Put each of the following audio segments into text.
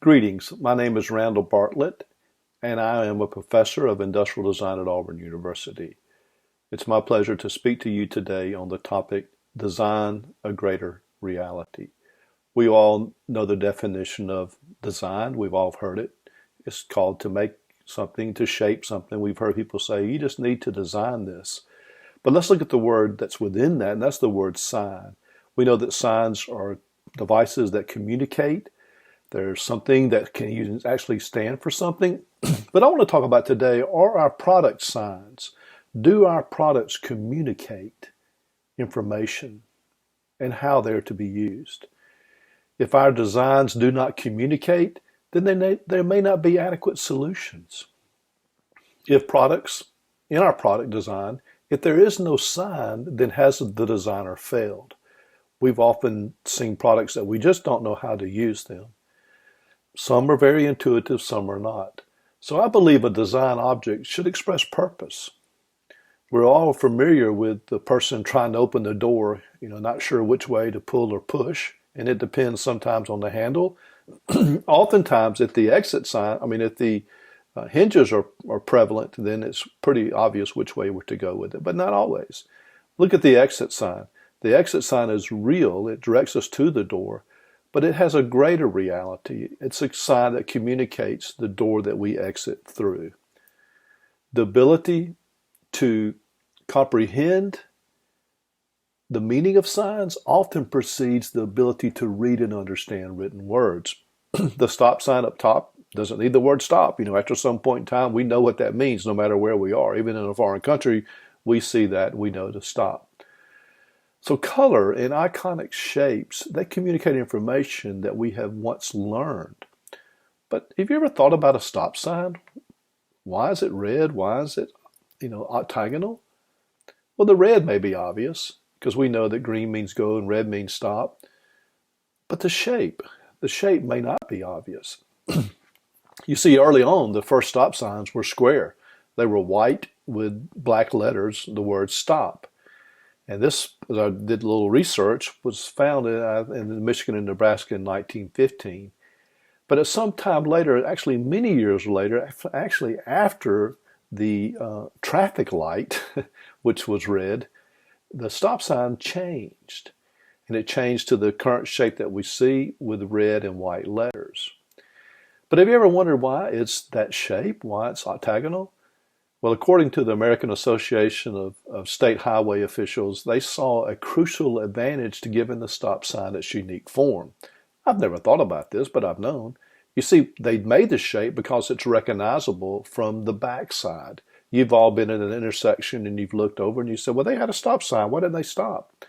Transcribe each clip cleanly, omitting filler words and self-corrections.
Greetings. My name is Randall Bartlett, and I am a professor of industrial design at Auburn University. It's my pleasure to speak to you today on the topic Design a Greater Reality. We all know the definition of design. We've all heard it. It's called to make something, to shape something. We've heard people say, you just need to design this. But let's look at the word that's within that, and that's the word sign. We know that signs are devices that communicate. There's something that can actually stand for something. But I want to talk about today, are our product signs? Do our products communicate information and how they're to be used? If our designs do not communicate, then there may not be adequate solutions. If products, in our product design, if there is no sign, then has the designer failed? We've often seen products that we just don't know how to use them. Some are very intuitive, some are not. So I believe a design object should express purpose. We're all familiar with the person trying to open the door, not sure which way to pull or push, and it depends sometimes on the handle. Oftentimes, if the exit sign, if the hinges are prevalent, then it's pretty obvious which way we're to go with it, but not always. Look at the exit sign. The exit sign is real, it directs us to the door, but it has a greater reality. It's a sign that communicates the door that we exit through. The ability to comprehend the meaning of signs often precedes the ability to read and understand written words. The stop sign up top doesn't need the word stop. After some point in time, we know what that means no matter where we are. Even in a foreign country, we see that, we know to stop. So color and iconic shapes, they communicate information that we have once learned. But have you ever thought about a stop sign? Why is it red? Why is it, octagonal? Well, the red may be obvious because we know that green means go and red means stop. But the shape may not be obvious. You see, early on, the first stop signs were square. They were white with black letters, the word stop. And this, as I did a little research, was found in Michigan and Nebraska in 1915. But at some time later, actually many years later, actually after the traffic light, which was red, the stop sign changed. And it changed to the current shape that we see with red and white letters. But have you ever wondered why it's that shape, why it's octagonal? Well, according to the American Association of State Highway Officials, they saw a crucial advantage to giving the stop sign its unique form. I've never thought about this, but I've known. You see, they made the shape because it's recognizable from the backside. You've all been at an intersection and you've looked over and you said, well, they had a stop sign. Why didn't they stop?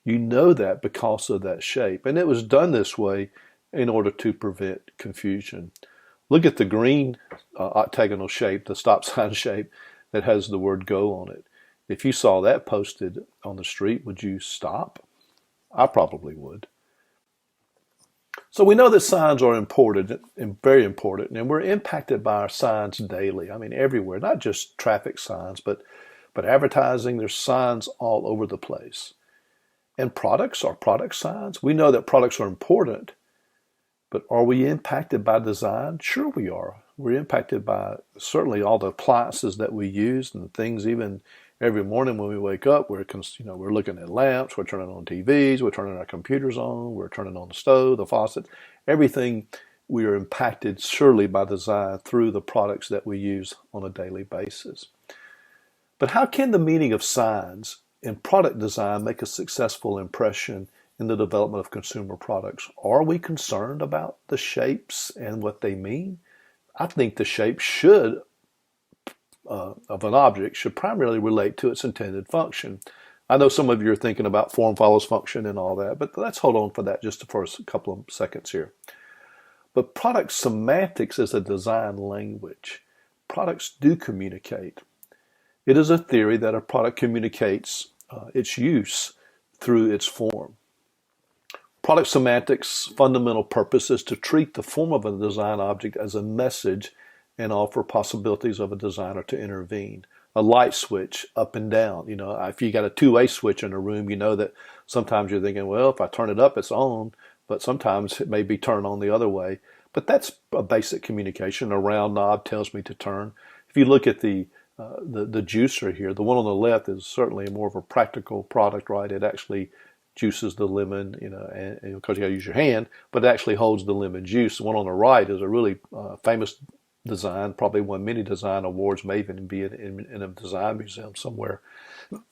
You know that because of that shape. And it was done this way in order to prevent confusion. Look at the green octagonal shape, the stop sign shape that has the word go on it. If you saw that posted on the street, would you stop? I probably would. So we know that signs are important and very important, and we're impacted by our signs daily. Everywhere, not just traffic signs, but advertising, there's signs all over the place. And products are product signs. We know that products are important. But are we impacted by design? Sure we are. We're impacted by certainly all the appliances that we use and things even every morning when we wake up. We're looking at lamps, we're turning on TVs, we're turning our computers on, we're turning on the stove, the faucet. Everything we are impacted surely by design through the products that we use on a daily basis. But how can the meaning of signs in product design make a successful impression in the development of consumer products? Are we concerned about the shapes and what they mean? I think the shape of an object should primarily relate to its intended function. I know some of you are thinking about form follows function and all that, but let's hold on for that just for a couple of seconds here. But product semantics is a design language. Products do communicate. It is a theory that a product communicates its use through its form. Product semantics' fundamental purpose is to treat the form of a design object as a message and offer possibilities of a designer to intervene. A light switch up and down. If you got a two-way switch in a room, you know that sometimes you're thinking, well, if I turn it up, it's on, but sometimes it may be turned on the other way. But that's a basic communication. A round knob tells me to turn. If you look at the juicer here, the one on the left is certainly more of a practical product, right? It actually juices the lemon, and of course you got to use your hand, but it actually holds the lemon juice. The one on the right is a really famous design, probably won many design awards, may even be in a design museum somewhere.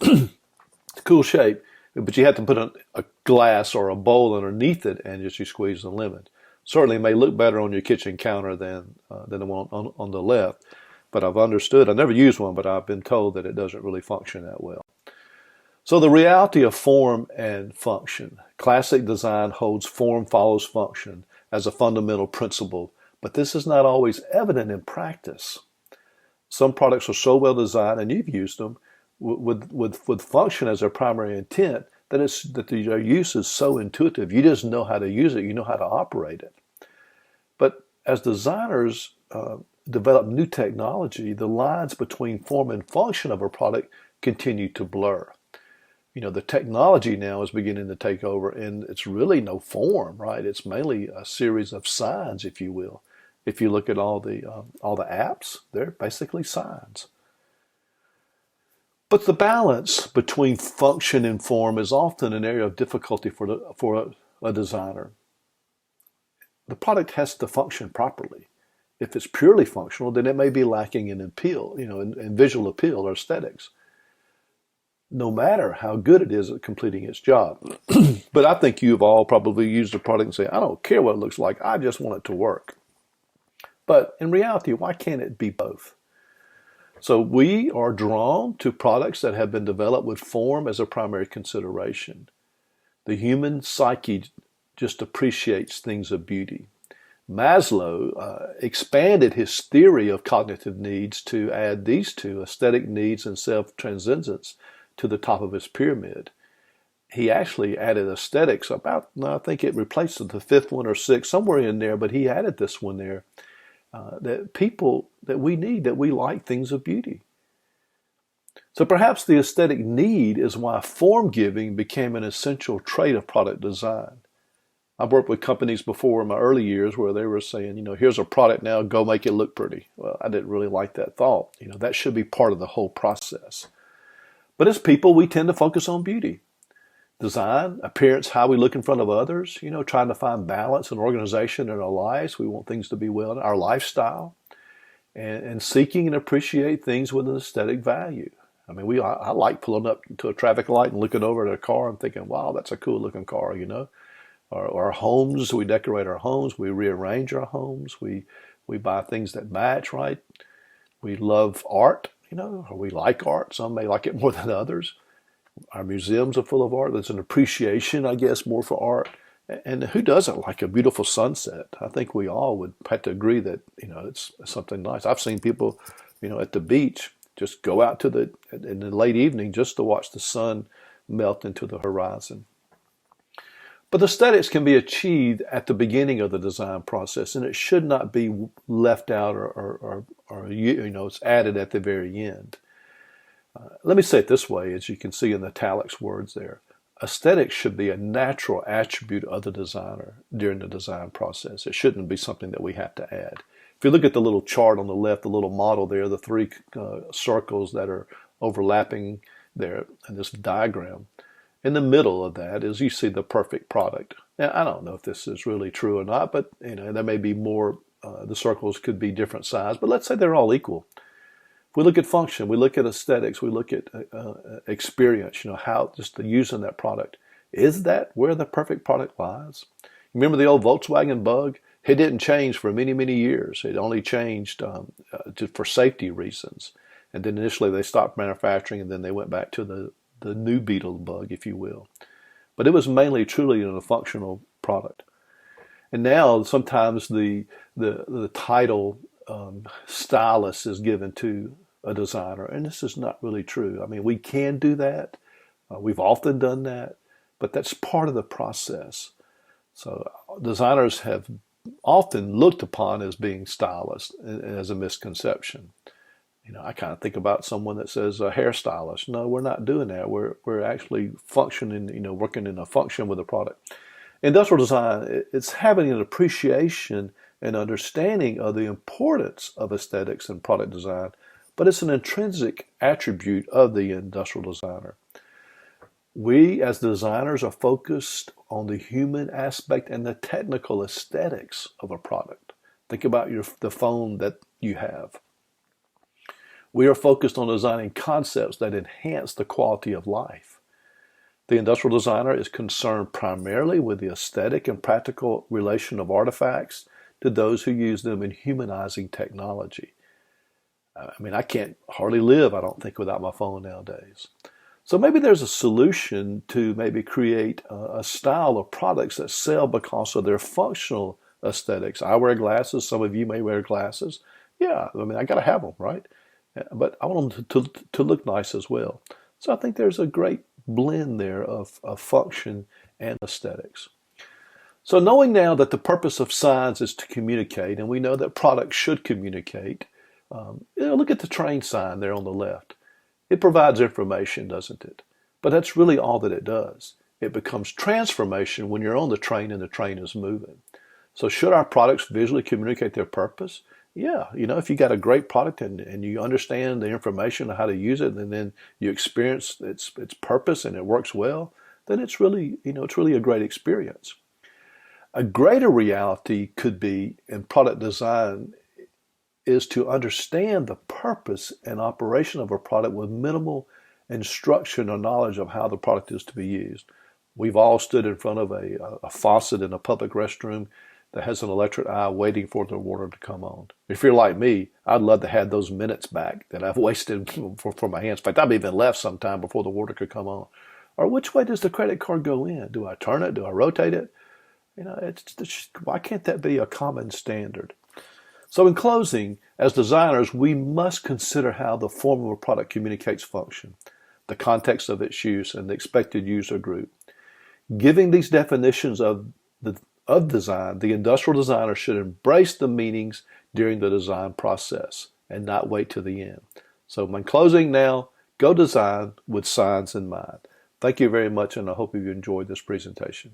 It's a cool shape, but you have to put a glass or a bowl underneath it and just you squeeze the lemon. Certainly it may look better on your kitchen counter than the one on the left, but I've understood, I never used one, but I've been told that it doesn't really function that well. So the reality of form and function. Classic design holds form follows function as a fundamental principle, but this is not always evident in practice. Some products are so well designed, and you've used them, with function as their primary intent, that their use is so intuitive. You just know how to use it. You know how to operate it. But as designers develop new technology, the lines between form and function of a product continue to blur. The technology now is beginning to take over, and it's really no form, right? It's mainly a series of signs, if you will. If you look at all the apps, they're basically signs. But the balance between function and form is often an area of difficulty for a designer. The product has to function properly. If it's purely functional, then it may be lacking in appeal, in visual appeal or aesthetics, no matter how good it is at completing its job. But I think you've all probably used a product and say, I don't care what it looks like, I just want it to work. But in reality, why can't it be both? So we are drawn to products that have been developed with form as a primary consideration. The human psyche just appreciates things of beauty. Maslow expanded his theory of cognitive needs to add these two, aesthetic needs and self-transcendence, to the top of his pyramid. He actually added aesthetics I think it replaced the fifth one or sixth, somewhere in there, but he added this one there, that we need, that we like things of beauty. So perhaps the aesthetic need is why form giving became an essential trait of product design. I've worked with companies before in my early years where they were saying, here's a product now, go make it look pretty. Well, I didn't really like that thought. That should be part of the whole process. But as people, we tend to focus on beauty. Design, appearance, how we look in front of others, trying to find balance and organization in our lives. We want things to be well, our lifestyle, and seeking and appreciate things with an aesthetic value. I mean, I like pulling up to a traffic light and looking over at a car and thinking, wow, that's a cool looking car, Our homes, we decorate our homes, we rearrange our homes, we buy things that match, right? We love art, or we like art. Some may like it more than others. Our museums are full of art. There's an appreciation, I guess, more for art. And who doesn't like a beautiful sunset? I think we all would have to agree that, it's something nice. I've seen people, at the beach just go out in the late evening just to watch the sun melt into the horizon. But aesthetics can be achieved at the beginning of the design process, and it should not be left out or it's added at the very end. Let me say it this way, as you can see in the italics words there. Aesthetics should be a natural attribute of the designer during the design process. It shouldn't be something that we have to add. If you look at the little chart on the left, the little model there, the three circles that are overlapping there in this diagram, in the middle of that is you see the perfect product. Now, I don't know if this is really true or not, but there may be more, the circles could be different size, but let's say they're all equal. If we look at function, we look at aesthetics, we look at experience, how just the using that product. Is that where the perfect product lies? Remember the old Volkswagen Bug? It didn't change for many, many years. It only changed for safety reasons. And then initially they stopped manufacturing, and then they went back to the new Beetle Bug, if you will. But it was mainly truly a functional product. And now sometimes the title stylist is given to a designer, and this is not really true. I mean, we can do that. We've often done that, but that's part of the process. So designers have often looked upon as being stylists as a misconception. I kind of think about someone that says a hairstylist. No, we're not doing that. We're actually functioning, working in a function with a product. Industrial design, it's having an appreciation and understanding of the importance of aesthetics in product design, but it's an intrinsic attribute of the industrial designer. We as designers are focused on the human aspect and the technical aesthetics of a product. Think about the phone that you have. We are focused on designing concepts that enhance the quality of life. The industrial designer is concerned primarily with the aesthetic and practical relation of artifacts to those who use them in humanizing technology. I mean, I can't hardly live, I don't think, without my phone nowadays. So maybe there's a solution to maybe create a style of products that sell because of their functional aesthetics. I wear glasses. Some of you may wear glasses. Yeah, I mean, I got to have them, right? But I want them to look nice as well. So I think there's a great blend there of function and aesthetics. So knowing now that the purpose of signs is to communicate, and we know that products should communicate, look at the train sign there on the left. It provides information, doesn't it? But that's really all that it does. It becomes transformation when you're on the train and the train is moving. So should our products visually communicate their purpose? Yeah, if you got a great product and you understand the information on how to use it, and then you experience its purpose and it works well, then it's really a great experience. A greater reality could be in product design is to understand the purpose and operation of a product with minimal instruction or knowledge of how the product is to be used. We've all stood in front of a faucet in a public restroom that has an electric eye waiting for the water to come on. If you're like me, I'd love to have those minutes back that I've wasted for my hands. In fact, I've even left sometime before the water could come on. Or which way does the credit card go in? Do I turn it? Do I rotate it? Why can't that be a common standard? So in closing, as designers, we must consider how the form of a product communicates function, the context of its use, and the expected user group. Giving these definitions of design, the industrial designer should embrace the meanings during the design process and not wait to the end. So in closing now, go design with signs in mind. Thank you very much, and I hope you enjoyed this presentation.